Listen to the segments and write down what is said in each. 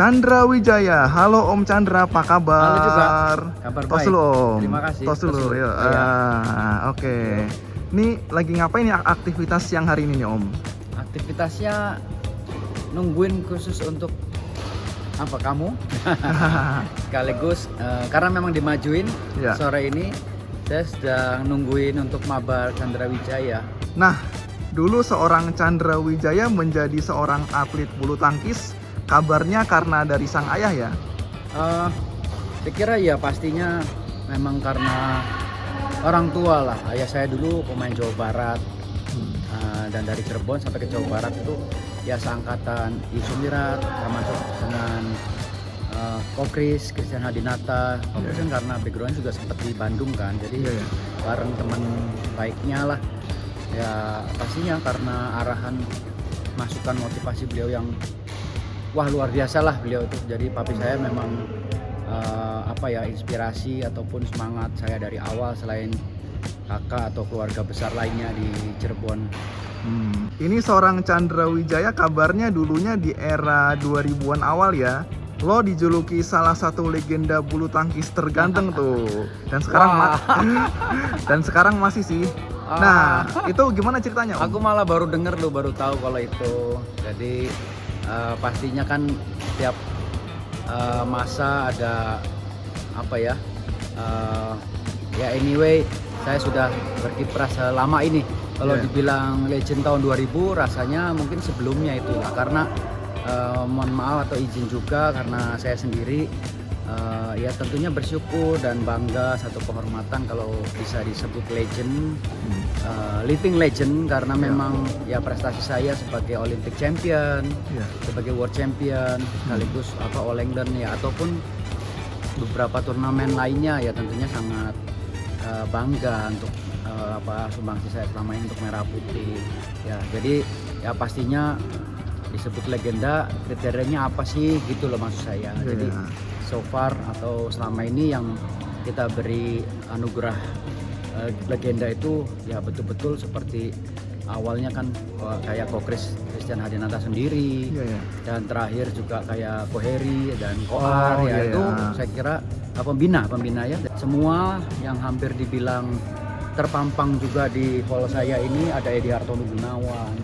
Chandra Wijaya. Halo Om Chandra, apa kabar? Halo juga. Kabar Tos baik. dulu Om. Terima kasih. Tos dulu. Tos dulu. Yuk. Iya. Oke. Ini lagi ngapain nih aktivitas siang hari ini nih Om? Aktivitasnya nungguin khusus untuk apa kamu? Sekaligus karena memang dimajuin Iya. sore ini saya sedang nungguin untuk mabar Chandra Wijaya. Nah, dulu seorang Chandra Wijaya menjadi seorang atlet bulu tangkis. Kabarnya karena dari sang ayah ya? Saya kira ya pastinya memang karena orang tua lah. Ayah saya dulu pemain Jawa Barat. Dan dari Cirebon sampai ke Jawa Barat itu ya seangkatan Isumirat, termasuk dengan Kokris, Christian Hadinata. Kokris kan karena background juga sempat di Bandung kan, jadi bareng teman baiknya lah. Ya pastinya karena arahan masukan motivasi beliau yang wah luar biasa lah beliau itu. Jadi papi saya memang inspirasi ataupun semangat saya dari awal selain kakak atau keluarga besar lainnya di Cirebon. Ini seorang Chandra Wijaya kabarnya dulunya di era 2000-an awal ya. Lo dijuluki salah satu legenda bulu tangkis terganteng tuh. Dan sekarang masih sih. Nah, itu gimana ceritanya Om? Aku malah baru denger lo, baru tahu kalau itu. Jadi pastinya kan tiap masa ada anyway saya sudah berkiprah selama ini. Kalau dibilang legend tahun 2000 rasanya mungkin sebelumnya itu lah, karena mohon maaf atau izin juga karena saya sendiri ya tentunya bersyukur dan bangga, satu kehormatan kalau bisa disebut legend, living legend, karena memang ya prestasi saya sebagai Olympic champion, sebagai world champion, sekaligus All England ya, ataupun beberapa turnamen lainnya ya tentunya sangat bangga untuk sumbangsi saya selama ini untuk Merah Putih ya. Jadi ya pastinya disebut legenda, kriterianya apa sih gitu loh maksud saya. Jadi so far atau selama ini yang kita beri anugerah legenda itu ya betul-betul seperti awalnya kan kayak Kokris Christian Hadinata sendiri, dan terakhir juga kayak Koheri dan Kohar itu saya kira pembina ya. Semua yang hampir dibilang terpampang juga di hall saya ini ada Edi Hartono Gunawan.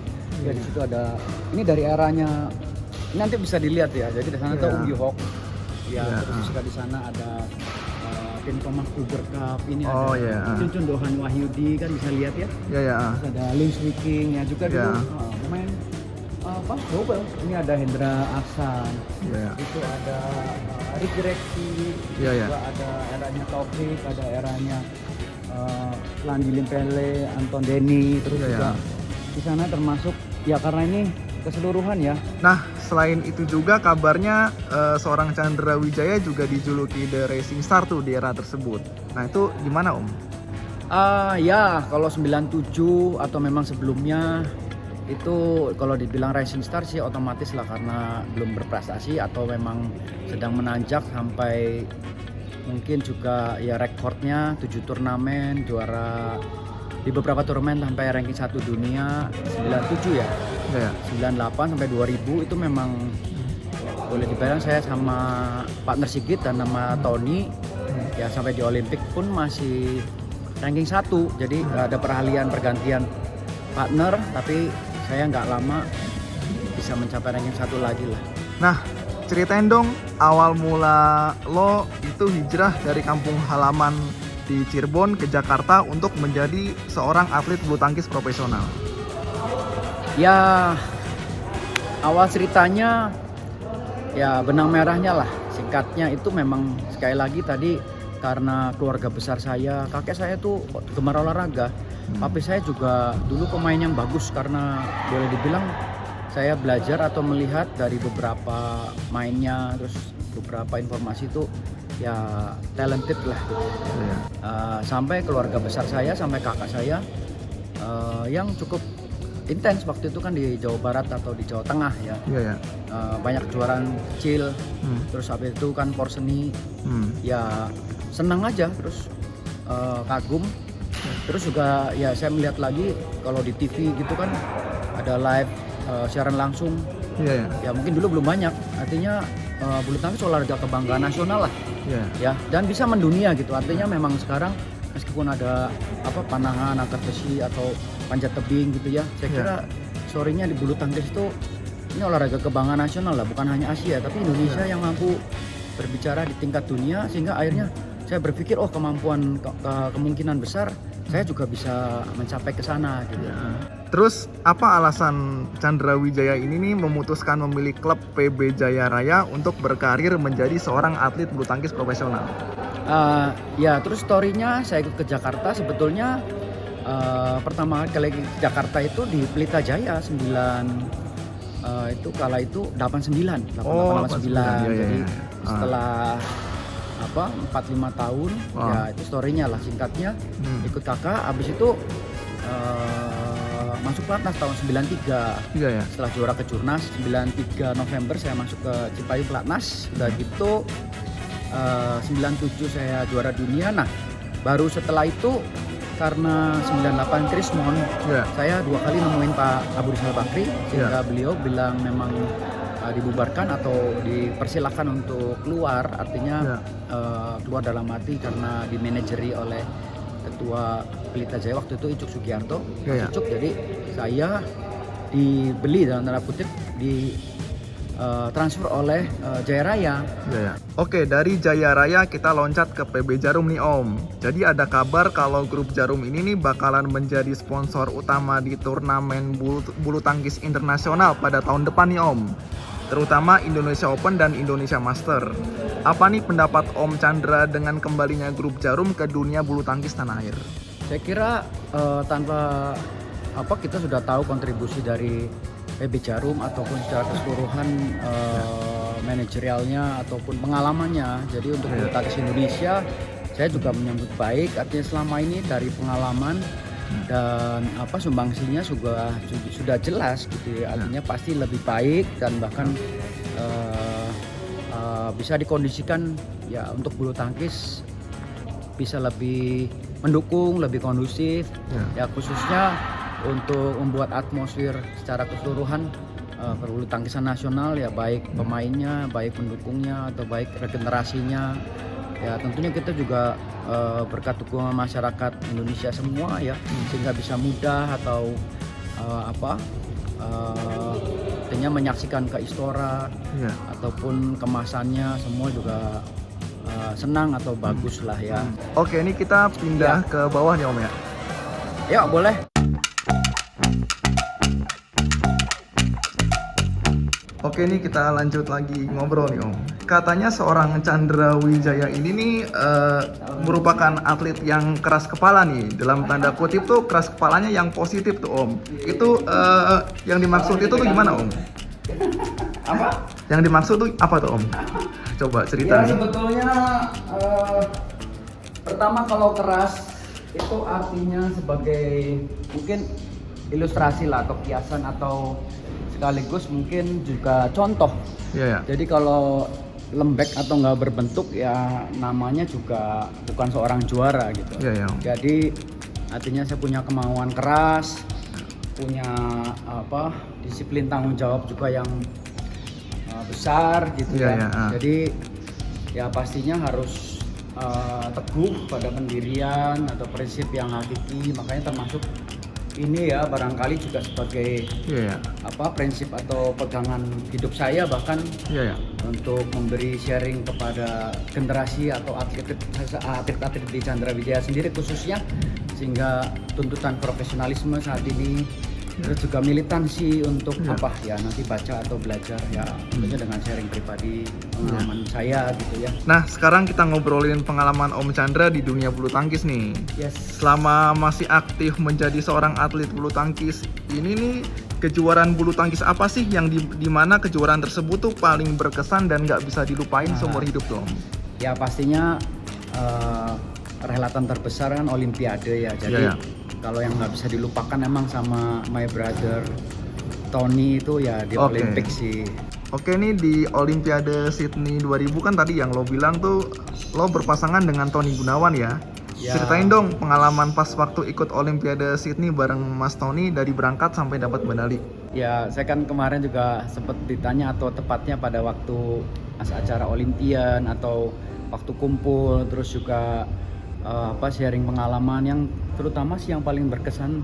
Ya di situ ada, ini dari eranya, ini nanti bisa dilihat ya. Jadi di sana tuh Yuhok. Ya, terus juga di sana ada Tim Thomas Uber Cup, ini ada Cuncun Dohan Wahyudi kan bisa lihat ya. Terus ada Lins Wiking ya juga dulu pemain double. Ini ada Hendra Aksan. Itu ada Ricky Rekti. Juga ada eranya Taufik, ada eranya Landi Limpele, Anton Denny, terus juga di sana termasuk ya karena ini keseluruhan ya. Nah, selain itu juga kabarnya seorang Chandra Wijaya juga dijuluki The Racing Star tuh di era tersebut. Nah, itu gimana Om? Ya kalau 97 atau memang sebelumnya itu kalau dibilang Racing Star sih otomatis lah, karena belum berprestasi atau memang sedang menanjak sampai mungkin juga ya rekornya 7 turnamen, juara di beberapa turnamen sampai ranking 1 dunia 97 ya. 98 sampai 2000 itu memang boleh dibilang saya sama partner Sigit dan nama Tony ya sampai di Olimpik pun masih ranking 1. Jadi ada pergantian partner, tapi saya nggak lama bisa mencapai ranking 1 lagi lah. Nah, ceritain dong awal mula lo itu hijrah dari kampung halaman di Cirebon ke Jakarta untuk menjadi seorang atlet bulu tangkis profesional. Ya awal ceritanya ya benang merahnya lah, singkatnya itu memang sekali lagi tadi karena keluarga besar saya, kakek saya tuh gemar olahraga. Papi saya juga dulu pemain yang bagus, karena boleh dibilang saya belajar atau melihat dari beberapa mainnya, terus beberapa informasi itu ya talented lah gitu. Sampai keluarga besar saya, sampai kakak saya yang cukup intens waktu itu kan di Jawa Barat atau di Jawa Tengah ya. Banyak kejuaraan kecil, terus habis itu kan porseni, ya senang aja, terus kagum. Terus juga ya saya melihat lagi kalau di TV gitu kan ada live siaran langsung. Ya mungkin dulu belum banyak, artinya bulu tangkis olahraga kebanggaan nasional lah Ya. ya, dan bisa mendunia gitu. Artinya memang sekarang meskipun ada panahan, angkat besi atau panjat tebing gitu ya, saya kira sorenya di bulu tangkis itu ini olahraga kebanggaan nasional lah, bukan hanya Asia tapi Indonesia yang mampu berbicara di tingkat dunia, sehingga akhirnya saya berpikir kemungkinan besar saya juga bisa mencapai ke sana gitu. Terus apa alasan Chandra Wijaya ini nih memutuskan memilih klub PB Jaya Raya untuk berkarir menjadi seorang atlet bulu tangkis profesional? Ya terus story-nya saya ikut ke Jakarta sebetulnya pertama kali ke Jakarta itu di Pelita Jaya 9 itu kala itu 89 89. Jadi setelah 4-5 tahun ya itu story-nya lah singkatnya. Ikut kakak, habis itu masuk pelatnas tahun 93. Iya ya. Setelah juara kejurnas 93 November saya masuk ke Cipayu pelatnas. Udah gitu 97 saya juara dunia. Nah baru setelah itu karena 98 Krismon saya 2 kali nemuin Pak Abu Rizal Bakri, sehingga beliau bilang memang dibubarkan atau dipersilakan untuk keluar, artinya keluar dalam arti karena dimanajeri oleh ketua Pelita Jaya waktu itu Icuk Sugiarto. Icuk, jadi saya dibeli dalam tanda kutip di transfer oleh Jaya Raya. Oke, dari Jaya Raya kita loncat ke PB Jarum nih Om. Jadi ada kabar kalau grup Jarum ini nih bakalan menjadi sponsor utama di turnamen bulu tangkis internasional pada tahun depan nih Om, terutama Indonesia Open dan Indonesia Master. Apa nih pendapat Om Chandra dengan kembalinya grup Jarum ke dunia bulu tangkis tanah air? Saya kira tanpa kita sudah tahu kontribusi dari PB Jarum ataupun secara keseluruhan manajerialnya ataupun pengalamannya. Jadi untuk bulu tangkis Indonesia saya juga menyambut baik, artinya selama ini dari pengalaman dan sumbangsinya sudah jelas gitu ya. Artinya pasti lebih baik dan bahkan bisa dikondisikan ya untuk bulu tangkis bisa lebih mendukung, lebih kondusif ya, khususnya untuk membuat atmosfer secara keseluruhan bulu tangkisan nasional ya, baik pemainnya, baik pendukungnya atau baik regenerasinya. Ya tentunya kita juga berkat dukungan masyarakat Indonesia semua ya, sehingga bisa mudah atau artinya menyaksikan ke Istora ataupun kemasannya semua juga senang atau bagus lah ya. Oke, ini kita pindah ke bawah nih Om ya. Ya boleh. Oke, nih kita lanjut lagi ngobrol nih Om. Katanya seorang Chandra Wijaya ini nih merupakan atlet yang keras kepala nih. Dalam tanda kutip tuh keras kepalanya yang positif tuh Om. Itu yang dimaksud itu tuh gimana Om? Apa? Yang dimaksud tuh apa tuh Om? Coba cerita nih. Sebetulnya pertama kalau keras itu artinya sebagai mungkin ilustrasi lah atau kiasan atau sekaligus mungkin juga contoh. Jadi kalau lembek atau nggak berbentuk ya namanya juga bukan seorang juara gitu. Jadi artinya saya punya kemauan keras, punya disiplin tanggung jawab juga yang besar gitu Jadi ya pastinya harus teguh pada pendirian atau prinsip yang hakiki. Makanya termasuk ini ya barangkali juga sebagai prinsip atau pegangan hidup saya, bahkan untuk memberi sharing kepada generasi atau atlet di Chandra Wijaya sendiri khususnya, sehingga tuntutan profesionalisme saat ini terus juga militansi untuk nanti baca atau belajar ya, tentunya dengan sharing pribadi pengalaman saya gitu ya. Nah sekarang kita ngobrolin pengalaman Om Chandra di dunia bulu tangkis nih. Selama masih aktif menjadi seorang atlet bulu tangkis ini nih, kejuaraan bulu tangkis apa sih yang di mana kejuaraan tersebut tuh paling berkesan dan nggak bisa dilupain seumur hidup tuh Om? Ya pastinya perhelatan terbesar kan Olimpiade ya. Jadi kalau yang nggak bisa dilupakan emang sama my brother Tony itu ya di Olimpik sih. Oke, nih di Olimpiade Sydney 2000 kan tadi yang lo bilang tuh lo berpasangan dengan Tony Gunawan ya. Ceritain dong pengalaman pas waktu ikut Olimpiade Sydney bareng Mas Tony dari berangkat sampai dapat medali. Ya saya kan kemarin juga sempat ditanya atau tepatnya pada waktu acara olimpian atau waktu kumpul, terus juga sharing pengalaman yang terutama sih yang paling berkesan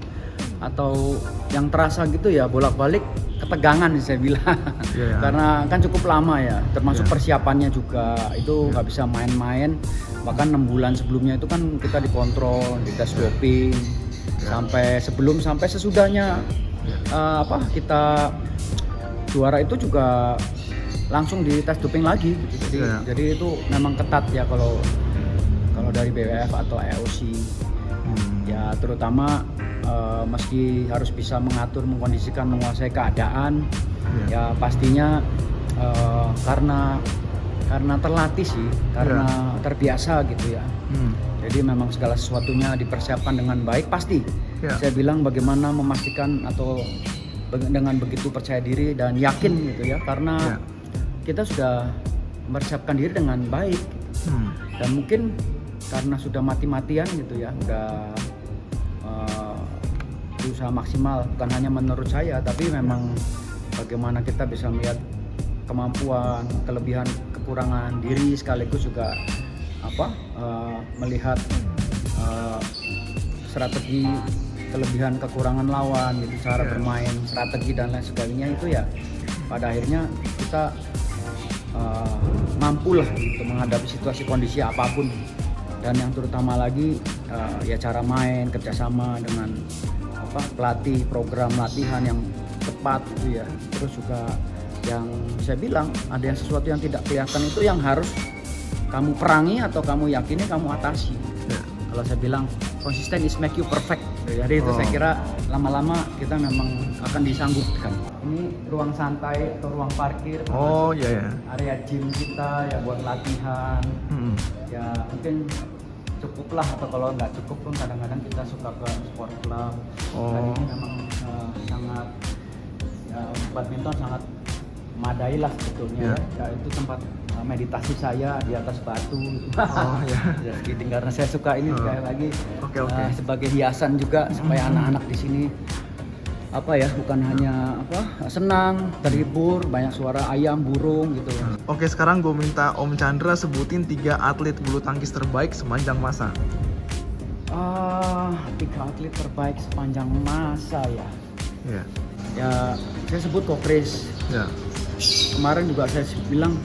atau yang terasa gitu ya, bolak-balik ketegangan sih saya bilang. Yeah. Karena kan cukup lama ya, termasuk Yeah. persiapannya juga itu nggak bisa main-main. Bahkan 6 bulan sebelumnya itu kan kita dikontrol, dites doping, sampai sesudahnya kita juara itu juga langsung dites doping lagi gitu. Jadi itu memang ketat ya kalau dari BWF atau IOC. Ya terutama meski harus bisa mengatur, mengkondisikan, menguasai keadaan, ya pastinya karena terlatih sih, karena terbiasa gitu ya. Jadi memang segala sesuatunya dipersiapkan dengan baik pasti. Saya bilang bagaimana memastikan atau dengan begitu percaya diri dan yakin gitu ya, karena kita sudah mempersiapkan diri dengan baik. Dan mungkin karena sudah mati-matian gitu ya, udah berusaha maksimal, bukan hanya menurut saya tapi memang bagaimana kita bisa melihat kemampuan, kelebihan, kekurangan diri, sekaligus juga melihat strategi, kelebihan, kekurangan lawan gitu, cara bermain, strategi dan lain sebagainya. Itu ya pada akhirnya kita mampulah gitu menghadapi situasi kondisi apapun. Dan yang terutama lagi ya cara main, kerjasama dengan pelatih, program latihan yang tepat gitu ya. Terus juga yang saya bilang ada yang sesuatu yang tidak kelihatan itu yang harus kamu perangi atau kamu yakini, kamu atasi. Kalau saya bilang konsisten is make you perfect. Jadi itu saya kira lama-lama kita memang akan disanggupkan. Ini ruang santai atau ruang parkir. Area gym kita ya buat latihan. Ya mungkin cukuplah, atau kalau nggak cukup pun kadang-kadang kita suka ke sport club. Dan ini memang sangat badminton sangat memadai lah sebetulnya. Ya itu tempat meditasi saya di atas batu. Jadi karena saya suka ini sekali lagi sebagai hiasan juga supaya anak-anak di sini bukan hanya senang, terhibur, banyak suara ayam, burung gitu. Oke, sekarang gue minta Om Chandra sebutin 3 atlet bulu tangkis terbaik sepanjang masa. 3 atlet terbaik sepanjang masa ya. Ya saya sebut Kokris. Kemarin juga saya bilang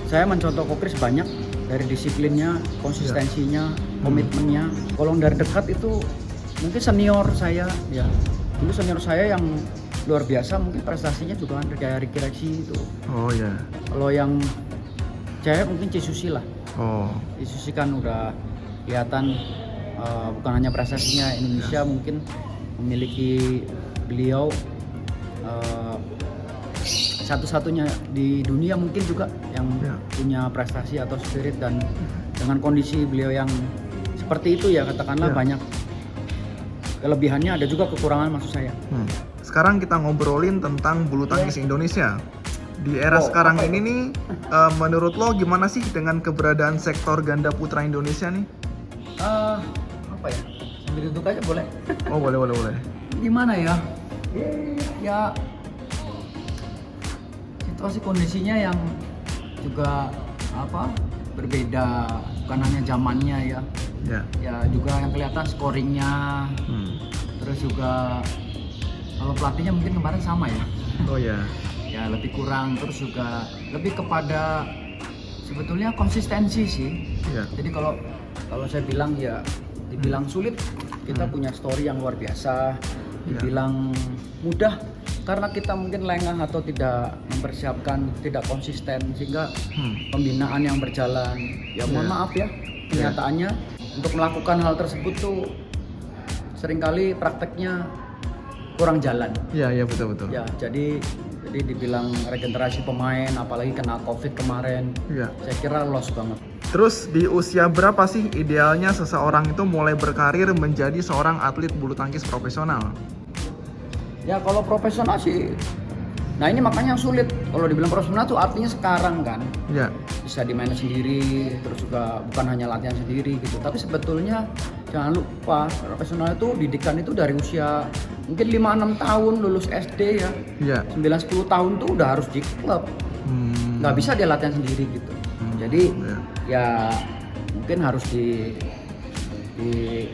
saya mencontoh Kokris banyak, dari disiplinnya, konsistensinya, komitmennya. Kalau dari dekat itu mungkin senior saya ya. Dulu senior saya yang luar biasa, mungkin prestasinya juga kan kayak Ricky Rexi itu. Kalau yang cewek mungkin Cisusi lah. Cisusi kan udah kelihatan bukan hanya prestasinya, Indonesia mungkin memiliki beliau satu-satunya di dunia mungkin juga yang punya prestasi atau spirit, dan dengan kondisi beliau yang seperti itu ya katakanlah banyak kelebihannya, ada juga kekurangan maksud saya. Sekarang kita ngobrolin tentang bulu tangkis Indonesia. Di era sekarang ini nih, menurut lo gimana sih dengan keberadaan sektor ganda putra Indonesia nih? Sambil duduk aja boleh? Boleh. Gimana ya? Ya situasi kondisinya yang juga berbeda, bukan hanya zamannya ya. Ya juga yang kelihatan scoringnya. Terus juga kalau pelatihnya mungkin kemarin sama ya. Ya lebih kurang, terus juga lebih kepada sebetulnya konsistensi sih. Jadi kalau saya bilang ya dibilang sulit, kita punya story yang luar biasa. Dibilang mudah karena kita mungkin lengah atau tidak mempersiapkan, tidak konsisten, sehingga pembinaan yang berjalan ya mohon maaf ya, kenyataannya untuk melakukan hal tersebut tuh seringkali prakteknya kurang jalan. Iya betul. Ya jadi dibilang regenerasi pemain, apalagi kena COVID kemarin, saya kira loss banget. Terus di usia berapa sih idealnya seseorang itu mulai berkarir menjadi seorang atlet bulu tangkis profesional? Ya kalau profesional sih, nah ini makanya sulit. Kalau dibilang profesional tuh artinya sekarang kan. Bisa dimainin sendiri, terus juga bukan hanya latihan sendiri gitu. Tapi sebetulnya jangan lupa profesional itu didikan itu dari usia mungkin 5-6 tahun lulus SD ya. 9-10 tahun tuh udah harus di klub. nggak bisa dia latihan sendiri gitu. Jadi Iya. ya mungkin harus di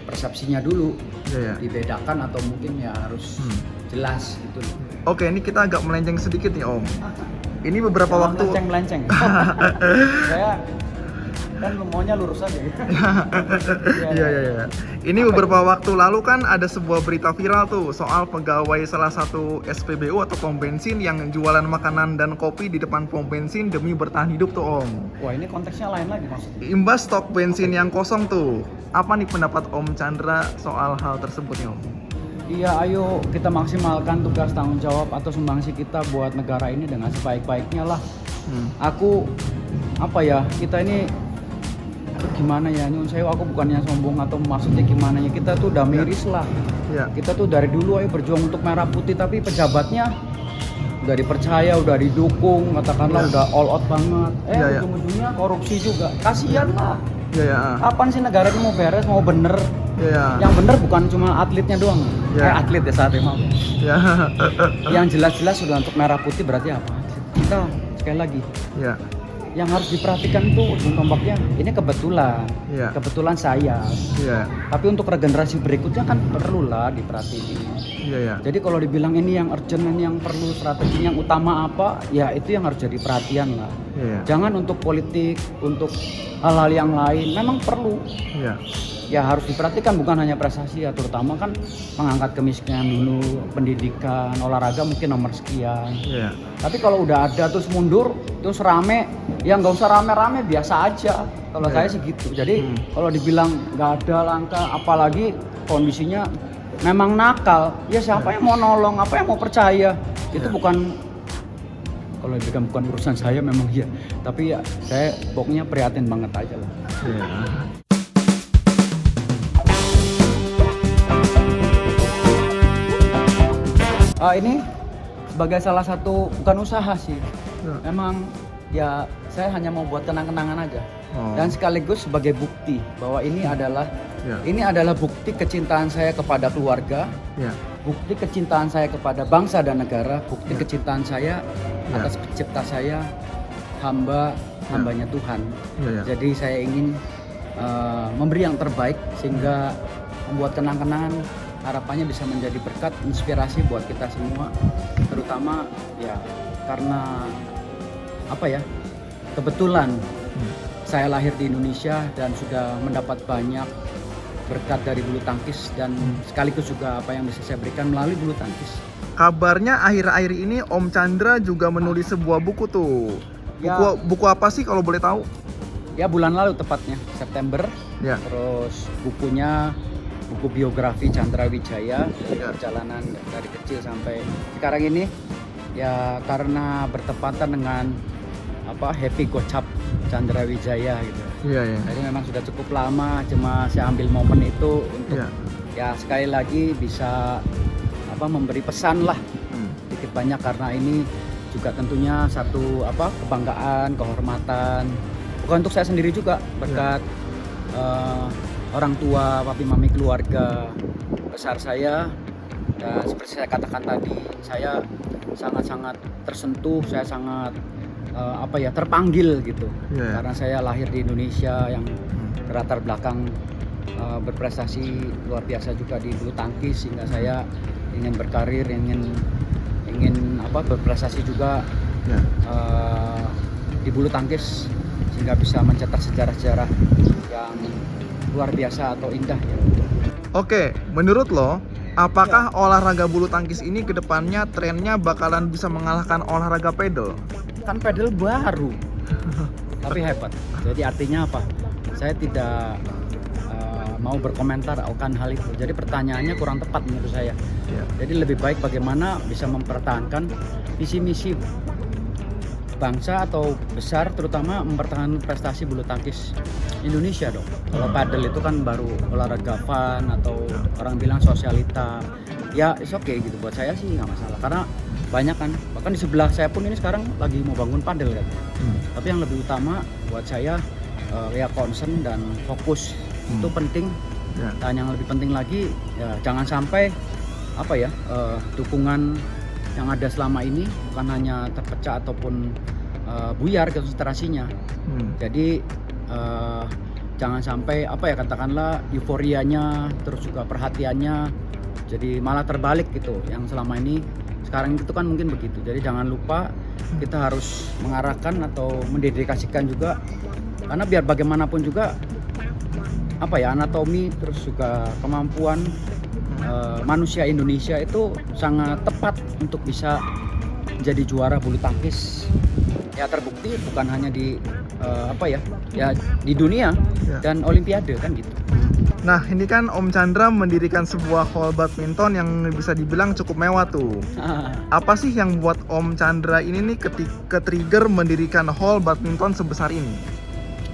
persepsinya dulu Iya, ya. dibedakan atau mungkin ya harus jelas gitu. Oke, ini kita agak melenceng sedikit nih Om. Ini beberapa waktu melenceng. Saya kan maunya lurus aja. Iya, iya, iya. Ini beberapa waktu lalu kan ada sebuah berita viral tuh soal pegawai salah satu SPBU atau pom bensin yang jualan makanan dan kopi di depan pom bensin demi bertahan hidup tuh Om. Wah, ini konteksnya lain lagi maksudnya. Imbas stok bensin yang kosong tuh. Apa nih pendapat Om Chandra soal hal tersebut nih Om? Iya, ayo kita maksimalkan tugas tanggung jawab atau sumbangsi kita buat negara ini dengan sebaik-baiknya lah. Aku kita ini gimana ya, nyun sewu, aku bukannya sombong atau maksudnya gimana ya, kita tuh udah miris lah. Iya. Kita tuh dari dulu ayo berjuang untuk merah putih, tapi pejabatnya udah dipercaya, udah didukung, katakanlah udah all out banget. Iya. Ujung-ujungnya korupsi juga. Kasihan lah. Iya, ya. Kapan sih negara ini mau beres, mau bener? Iya. Yang bener bukan cuma atletnya doang. Iya. Atlet ya saat ini mau. Iya. Yang jelas-jelas sudah untuk merah putih berarti apa? Kita sekali lagi Iya. yang harus diperhatikan tuh ujung tombaknya ini kebetulan. Iya. Kebetulan saya. Iya. Tapi untuk regenerasi berikutnya kan perlulah diperhatiin. Iya, ya. Jadi kalau dibilang ini yang urgent, ini yang perlu strategi yang utama apa, ya itu yang harus jadi perhatian lah. Iya. Jangan untuk politik, untuk hal-hal yang lain memang perlu. Iya. Ya harus diperhatikan, bukan hanya prestasi ya, terutama kan mengangkat kemiskinan dulu, pendidikan, olahraga mungkin nomor sekian. Iya. Tapi kalau udah ada terus mundur, terus rame, ya nggak usah rame-rame, biasa aja. Kalau Iya. saya sih gitu. Jadi kalau dibilang nggak ada langkah, apalagi kondisinya memang nakal, ya siapa yang mau nolong, apa yang mau percaya? Itu bukan, kalau dibilang bukan urusan saya memang iya. Tapi ya saya pokoknya prihatin banget aja lah. Iya. Ini sebagai salah satu bukan usaha sih. Ya. Memang ya saya hanya mau buat kenang-kenangan aja. Oh. Dan sekaligus sebagai bukti bahwa ini adalah Ya. bukti kecintaan saya kepada keluarga, Ya. bukti kecintaan saya kepada bangsa dan negara, bukti kecintaan saya Ya. atas pencipta saya, hambanya Tuhan. Ya, ya. Jadi saya ingin memberi yang terbaik sehingga membuat kenang-kenangan, harapannya bisa menjadi berkat, inspirasi buat kita semua, terutama ya karena kebetulan saya lahir di Indonesia dan sudah mendapat banyak berkat dari bulu tangkis dan sekaligus juga apa yang bisa saya berikan melalui bulu tangkis. Kabarnya akhir-akhir ini Om Chandra juga menulis sebuah buku tuh. Ya. Buku apa sih kalau boleh tahu? Ya bulan lalu tepatnya, September. Ya. Terus buku biografi Chandra Wijaya dari Ya. perjalanan dari kecil sampai sekarang ini, ya karena bertepatan dengan Happy Gocap Chandra Wijaya gitu. Iya, ya. Jadi memang sudah cukup lama, cuma saya ambil momen itu untuk Iya. ya sekali lagi bisa memberi pesan lah sedikit banyak, karena ini juga tentunya satu kebanggaan, kehormatan bukan untuk saya sendiri juga, berkat orang tua, papi mami, keluarga besar saya. Dan seperti saya katakan tadi, saya sangat-sangat tersentuh, saya sangat terpanggil gitu. Yeah. Karena saya lahir di Indonesia yang berlatar belakang berprestasi luar biasa juga di bulu tangkis, sehingga saya ingin berkarir, ingin berprestasi juga di bulu tangkis sehingga bisa mencetak sejarah-sejarah yang luar biasa atau indah ya. Oke, menurut lo, apakah olahraga bulu tangkis ini kedepannya trennya bakalan bisa mengalahkan olahraga pedal? Kan pedal baru, tapi hebat. Jadi artinya apa? Saya tidak mau berkomentar akan hal itu. Jadi pertanyaannya kurang tepat menurut saya. Ya. Jadi lebih baik bagaimana bisa mempertahankan visi-misi bangsa atau besar, terutama mempertahankan prestasi bulu tangkis Indonesia dong. Kalau padel itu kan baru olahraga fun atau orang bilang sosialita. Ya it's okay gitu, buat saya sih nggak masalah. Karena banyak kan, bahkan di sebelah saya pun ini sekarang lagi mau bangun padel kan. Tapi yang lebih utama buat saya ya concern dan fokus itu penting. Dan yang lebih penting lagi ya jangan sampai dukungan yang ada selama ini bukan hanya terpecah ataupun buyar konsentrasinya. Jadi jangan sampai katakanlah euforianya terus juga perhatiannya jadi malah terbalik gitu. Yang selama ini sekarang itu kan mungkin begitu. Jadi jangan lupa kita harus mengarahkan atau mendedikasikan juga, karena biar bagaimanapun juga anatomi terus juga kemampuan manusia Indonesia itu sangat tepat untuk bisa jadi juara bulu tangkis. Ya terbukti bukan hanya di di dunia dan olimpiade kan gitu. Nah, ini kan Om Chandra mendirikan sebuah hall badminton yang bisa dibilang cukup mewah tuh. Apa sih yang buat Om Chandra ini nih ke-trigger mendirikan hall badminton sebesar ini?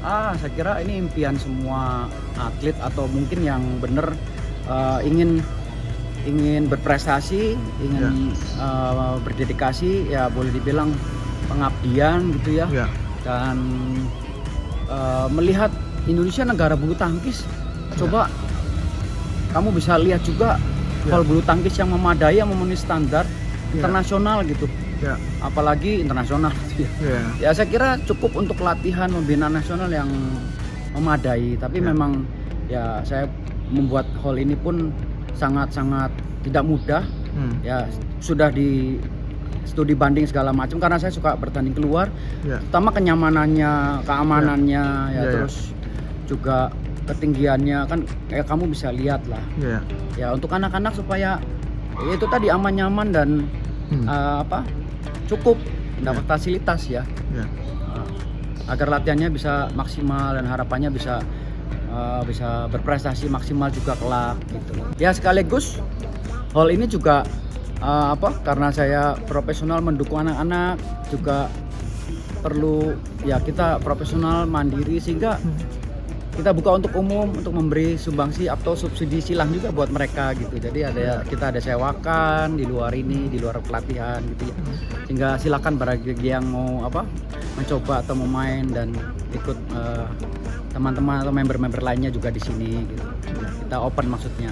Saya kira ini impian semua atlet atau mungkin yang bener ingin berprestasi, ingin berdedikasi, ya boleh dibilang pengabdian gitu ya. Dan melihat Indonesia negara bulu tangkis, coba kamu bisa lihat juga hall bulu tangkis yang memadai, yang memenuhi standar internasional gitu. Apalagi internasional gitu ya. Ya saya kira cukup untuk latihan pembinaan nasional yang memadai. Tapi memang ya saya membuat hall ini pun sangat-sangat tidak mudah. Ya sudah di studi banding segala macam karena saya suka bertanding keluar, terutama kenyamanannya, keamanannya, terus juga ketinggiannya kan kayak kamu bisa lihat lah. Ya untuk anak-anak supaya itu tadi aman nyaman dan cukup dapat fasilitas ya. Agar latihannya bisa maksimal dan harapannya bisa berprestasi maksimal juga kelak gitu. Ya sekaligus hall ini juga karena saya profesional mendukung anak-anak, juga perlu ya kita profesional mandiri sehingga kita buka untuk umum untuk memberi sumbangsi atau subsidi silang juga buat mereka gitu. Jadi kita ada sewakan di luar ini, di luar pelatihan gitu ya. Sehingga silakan bagi yang mau mencoba atau mau main dan ikut teman-teman atau member-member lainnya juga di sini gitu. Kita open maksudnya.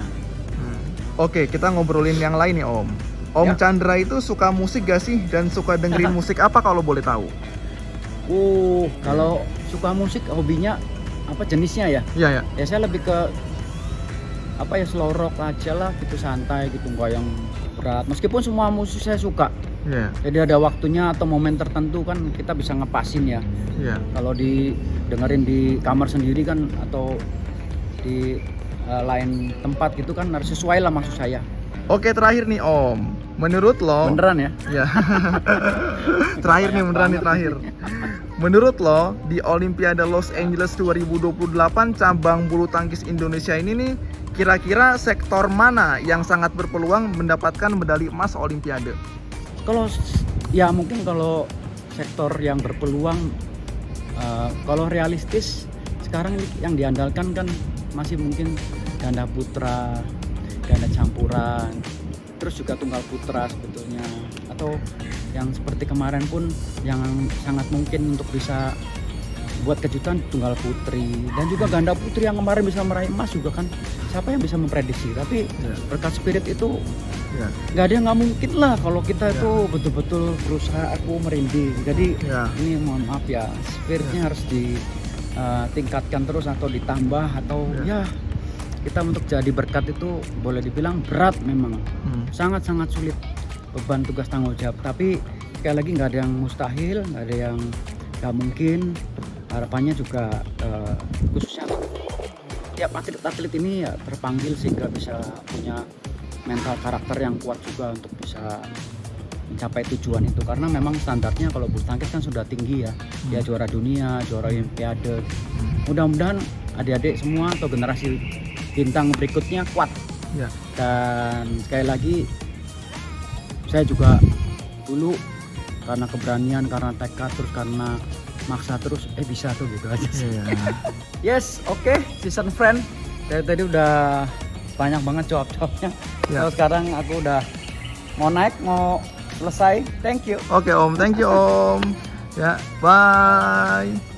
Oke, kita ngobrolin yang lain nih Om. Om Chandra itu suka musik gak sih? Dan suka dengerin musik apa kalau boleh tahu? Kalau suka musik hobinya apa jenisnya ya? Iya. Ya saya lebih ke slow rock aja lah gitu, santai gitu, nggak yang berat. Meskipun semua musik saya suka. Jadi ada waktunya atau momen tertentu kan kita bisa ngepasin ya. Kalau dengerin di kamar sendiri kan atau di lain tempat gitu kan harus sesuai lah maksud saya. Oke, terakhir nih Om, menurut lo beneran ya? Terakhir. Menurut lo di Olimpiade Los Angeles 2028 cabang bulu tangkis Indonesia ini nih kira-kira sektor mana yang sangat berpeluang mendapatkan medali emas Olimpiade? Mungkin kalau sektor yang berpeluang, kalau realistis sekarang yang diandalkan kan masih mungkin ganda putra, ganda campuran, terus juga tunggal putra sebetulnya, atau yang seperti kemarin pun yang sangat mungkin untuk bisa buat kejutan tunggal putri, dan juga ganda putri yang kemarin bisa meraih emas juga kan, siapa yang bisa memprediksi. Tapi berkat spirit itu nggak ada yang nggak mungkin lah kalau kita itu betul-betul berusaha. Aku merinding. Jadi ini mohon maaf ya, spiritnya harus ditingkatkan terus atau ditambah atau kita untuk jadi berkat itu boleh dibilang berat memang. Sangat-sangat sulit beban tugas tanggung jawab, tapi sekali lagi nggak ada yang mustahil, nggak ada yang nggak mungkin. Harapannya juga khususnya tiap atlet ini ya terpanggil sehingga bisa punya mental karakter yang kuat juga untuk bisa mencapai tujuan itu, karena memang standarnya kalau bulu tangkis kan sudah tinggi ya. Ya juara dunia, juara olimpiade. Mudah-mudahan adik-adik semua atau generasi bintang berikutnya kuat. Dan sekali lagi saya juga dulu karena keberanian, karena tekad, terus karena maksa terus bisa tuh gitu aja sih. Yes, oke, season friend. Tadi udah banyak banget jawab-jawabnya. Kalau sekarang aku udah mau naik, mau selesai. Thank you. Oke Om, thank you Om. Bye.